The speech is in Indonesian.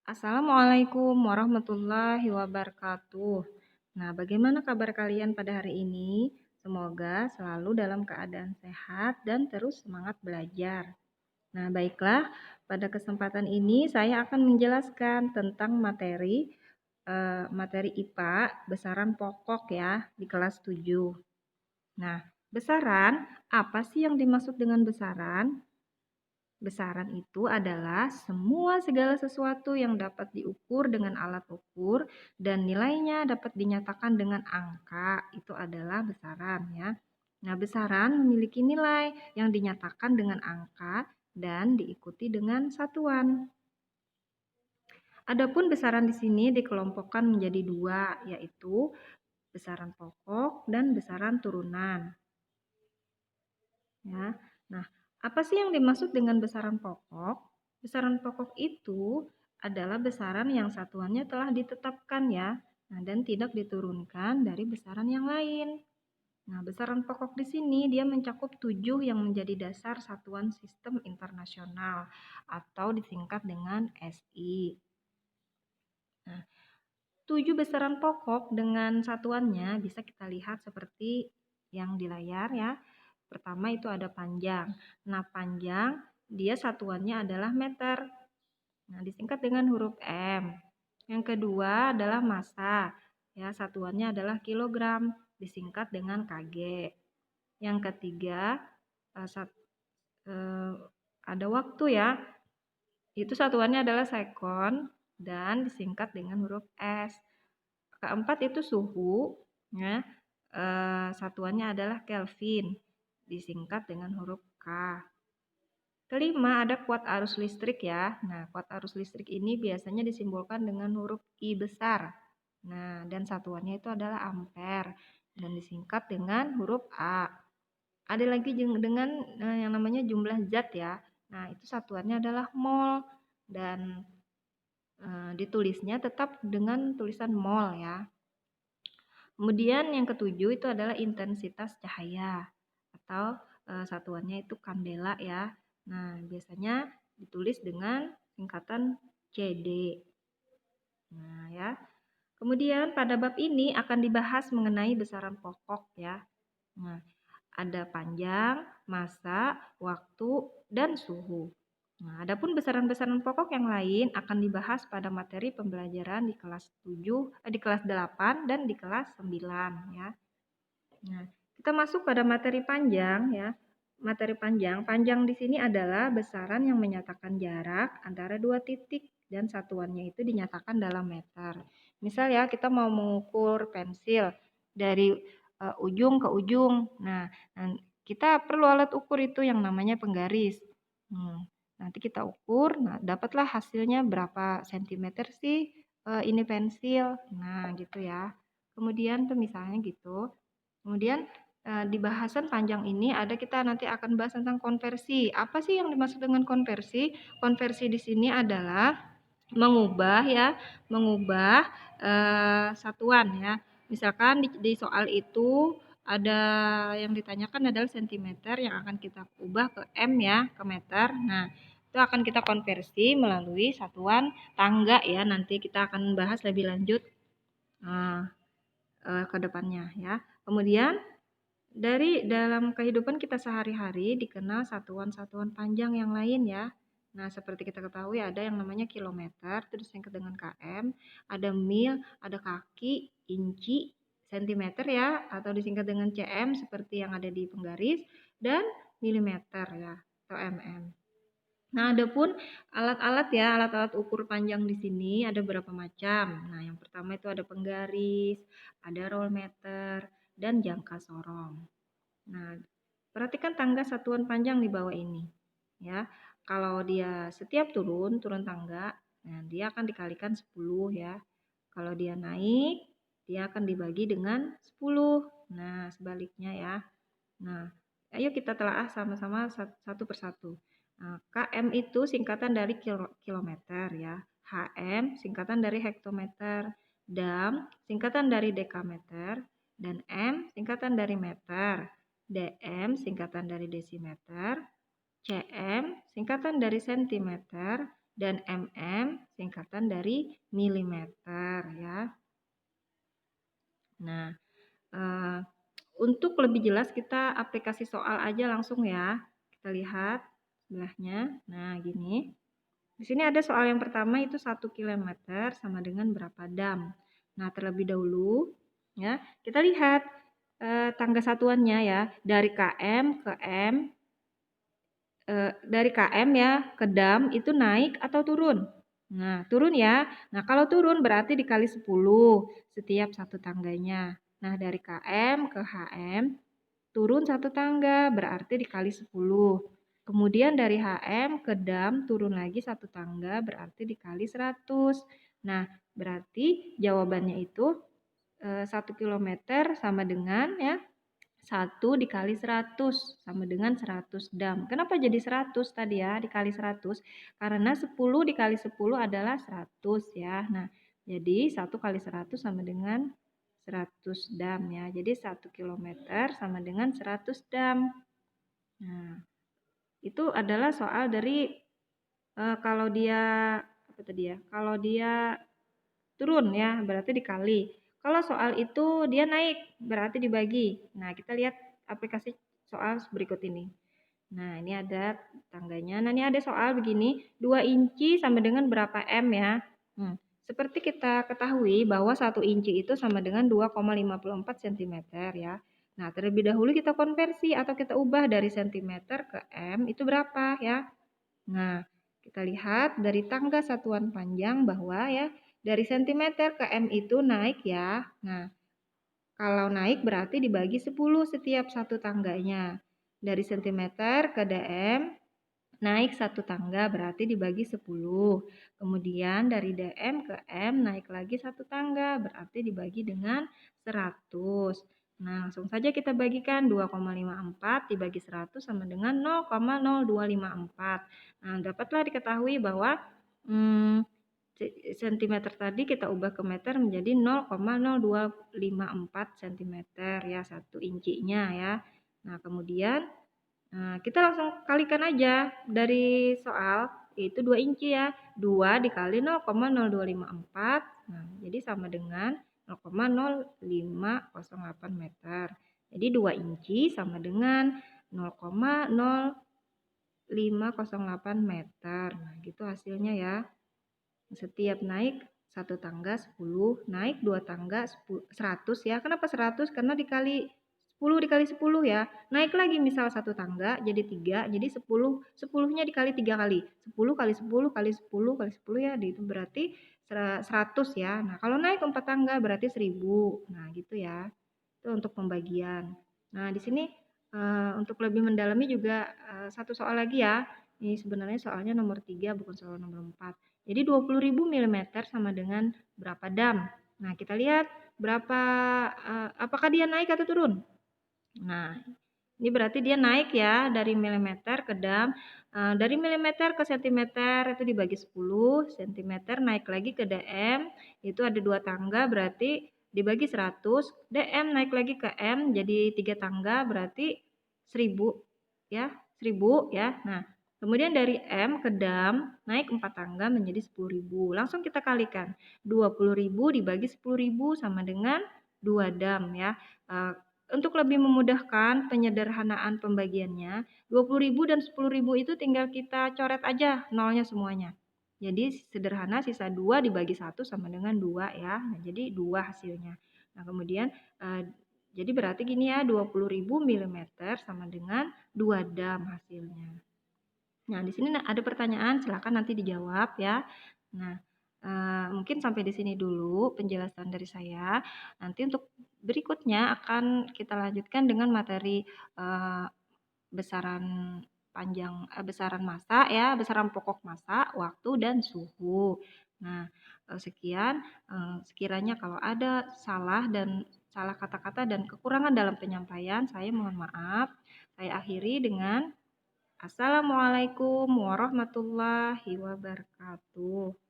Assalamualaikum warahmatullahi wabarakatuh. Nah, bagaimana kabar kalian pada hari ini? Semoga selalu dalam keadaan sehat dan terus semangat belajar. Nah, baiklah, pada kesempatan ini saya akan menjelaskan tentang materi IPA besaran pokok ya di kelas 7. Nah, besaran, apa sih yang dimaksud dengan besaran? Besaran itu adalah segala sesuatu yang dapat diukur dengan alat ukur dan nilainya dapat dinyatakan dengan angka. Itu adalah besaran ya. Nah, besaran memiliki nilai yang dinyatakan dengan angka dan diikuti dengan satuan. Adapun besaran di sini dikelompokkan menjadi dua, yaitu besaran pokok dan besaran turunan. Ya. Nah, apa sih yang dimaksud dengan besaran pokok? Besaran pokok itu adalah besaran yang satuannya telah ditetapkan ya, dan tidak diturunkan dari besaran yang lain. Nah, besaran pokok di sini dia mencakup 7 yang menjadi dasar satuan sistem internasional atau disingkat dengan SI. Nah, 7 besaran pokok dengan satuannya bisa kita lihat seperti yang di layar ya. Pertama itu ada panjang. Nah, panjang dia satuannya adalah meter. Nah, disingkat dengan huruf M. Yang kedua adalah massa. Ya, satuannya adalah kilogram, disingkat dengan kg. Yang ketiga ada waktu ya. Itu satuannya adalah sekon dan disingkat dengan huruf S. Keempat itu suhu, ya. Satuannya adalah Kelvin, disingkat dengan huruf K. Kelima ada kuat arus listrik ya. Nah, kuat arus listrik ini biasanya disimbolkan dengan huruf I besar. Nah, dan satuannya itu adalah ampere dan disingkat dengan huruf A. Ada lagi dengan yang namanya jumlah zat ya. Nah, itu satuannya adalah mol dan ditulisnya tetap dengan tulisan mol ya. Kemudian yang ketujuh itu adalah intensitas cahaya atau satuannya itu kandela ya. Nah, biasanya ditulis dengan singkatan CD. Nah, ya. Kemudian pada bab ini akan dibahas mengenai besaran pokok ya. Nah, ada panjang, massa, waktu, dan suhu. Nah, adapun besaran-besaran pokok yang lain akan dibahas pada materi pembelajaran di kelas 7, di kelas 8 dan di kelas 9 ya. Nah, kita masuk pada materi panjang ya. Materi panjang di sini adalah besaran yang menyatakan jarak antara dua titik dan satuannya itu dinyatakan dalam meter. Misal ya, kita mau mengukur pensil dari ujung ke ujung. Nah, kita perlu alat ukur itu yang namanya penggaris. Nanti kita ukur, nah dapatlah hasilnya berapa sentimeter sih ini pensil. Nah, gitu ya. Kemudian tuh misalnya gitu. Kemudian di bahasan panjang ini kita nanti akan bahas tentang konversi. Apa sih yang dimaksud dengan konversi? Konversi di sini adalah mengubah satuan ya. Misalkan di soal itu ada yang ditanyakan adalah sentimeter yang akan kita ubah ke M ya, ke meter. Nah, itu akan kita konversi melalui satuan tangga ya. Nanti kita akan bahas lebih lanjut ke depannya ya. Kemudian dari dalam kehidupan kita sehari-hari dikenal satuan-satuan panjang yang lain ya. Nah, seperti kita ketahui ada yang namanya kilometer, terus yang dengan km, ada mil, ada kaki, inci, sentimeter ya, atau disingkat dengan cm seperti yang ada di penggaris, dan milimeter ya, atau mm. Nah, adapun alat-alat ukur panjang di sini ada berapa macam. Nah, yang pertama itu ada penggaris, ada roll meter, dan jangka sorong. Nah, perhatikan tangga satuan panjang di bawah ini. Ya, kalau dia setiap turun tangga, nah dia akan dikalikan 10 ya. Kalau dia naik, dia akan dibagi dengan 10. Nah, sebaliknya ya. Nah, ayo kita telaah sama-sama satu persatu. Nah, km itu singkatan dari kilometer ya. HM singkatan dari hektometer. Dam singkatan dari dekameter. Dan M singkatan dari meter. DM singkatan dari desimeter. CM singkatan dari sentimeter. dan mm singkatan dari milimeter ya. Nah, untuk lebih jelas kita aplikasi soal aja langsung ya. Kita lihat sebelahnya. Nah, gini. Di sini ada soal yang pertama itu 1 kilometer sama dengan berapa dam. Nah, terlebih dahulu ya, kita lihat tangga satuannya ya, dari km ke m, dari km ya ke dam itu naik atau turun. Nah, turun ya. Nah, kalau turun berarti dikali 10 setiap satu tangganya. Nah, dari km ke hm turun satu tangga berarti dikali 10. Kemudian dari HM ke dam turun lagi satu tangga berarti dikali 100. Nah, berarti jawabannya itu 1 kilometer sama dengan ya 1 dikali 100 sama dengan 100 dam. Kenapa jadi 100 tadi ya dikali 100? Karena 10 dikali 10 adalah 100 ya. Nah, jadi 1 kali 100 sama dengan 100 dam ya. Jadi 1 kilometer sama dengan 100 dam. Nah, itu adalah soal dari kalau dia apa tadi ya? Kalau dia turun ya, berarti dikali. Kalau soal itu dia naik, berarti dibagi. Nah, kita lihat aplikasi soal berikut ini. Nah, ini ada tangganya. Nah, ini ada soal begini, 2 inci sama dengan berapa M ya? Seperti kita ketahui bahwa 1 inci itu sama dengan 2,54 cm ya. Nah, terlebih dahulu kita konversi atau kita ubah dari cm ke M itu berapa ya? Nah, kita lihat dari tangga satuan panjang bahwa ya dari cm ke M itu naik ya. Nah, kalau naik berarti dibagi 10 setiap satu tangganya. Dari cm ke dm naik satu tangga berarti dibagi 10. Kemudian dari dm ke m naik lagi satu tangga berarti dibagi dengan 100. Nah, langsung saja kita bagikan 2,54 dibagi 100 sama dengan 0,0254. Nah, dapatlah diketahui bahwa sentimeter tadi kita ubah ke meter menjadi 0,0254 cm ya, 1 incinya ya. Nah, kemudian kita langsung kalikan aja dari soal itu 2 inci ya. 2 dikali 0,0254. Nah, jadi sama dengan 0,0508 meter. Jadi 2 inci sama dengan 0,0508 meter. Nah, gitu hasilnya ya. Setiap naik satu tangga 10, naik 2 tangga 100 ya. Kenapa 100? Karena dikali 10 dikali 10 ya. Naik lagi misal satu tangga jadi 3, jadi 10. 10-nya dikali 3 kali. 10 kali 10 kali 10 kali 10 ya, itu berarti 100 ya. Nah, kalau naik 4 tangga berarti 1000. Nah, gitu ya. Itu untuk pembagian. Nah, di sini untuk lebih mendalami juga satu soal lagi ya. Ini sebenarnya soalnya nomor 3 bukan soal nomor 4. Jadi 20.000 mm sama dengan berapa dam? Nah, kita lihat berapa apakah dia naik atau turun? Nah, ini berarti dia naik ya dari milimeter ke dam. Dari milimeter ke sentimeter itu dibagi 10, sentimeter naik lagi ke dm, itu ada 2 tangga berarti dibagi 100, dm naik lagi ke m jadi 3 tangga berarti 1000 ya, 1000 ya. Nah, kemudian dari M ke dam naik 4 tangga menjadi 10.000. Langsung kita kalikan. 20.000 dibagi 10.000 sama dengan 2 dam ya. Untuk lebih memudahkan penyederhanaan pembagiannya, 20.000 dan 10.000 itu tinggal kita coret aja nolnya semuanya. Jadi sederhana sisa 2 dibagi 1 sama dengan 2 ya. Nah, jadi 2 hasilnya. Nah, kemudian jadi berarti gini ya, 20.000 mm sama dengan 2 dam hasilnya. Nah, di sini ada pertanyaan, silakan nanti dijawab ya. Nah, mungkin sampai di sini dulu penjelasan dari saya. Nanti untuk berikutnya akan kita lanjutkan dengan materi besaran besaran massa ya, besaran pokok massa, waktu dan suhu. Nah, sekian. Sekiranya kalau ada salah kata-kata dan kekurangan dalam penyampaian, saya mohon maaf. Saya akhiri dengan Assalamualaikum warahmatullahi wabarakatuh.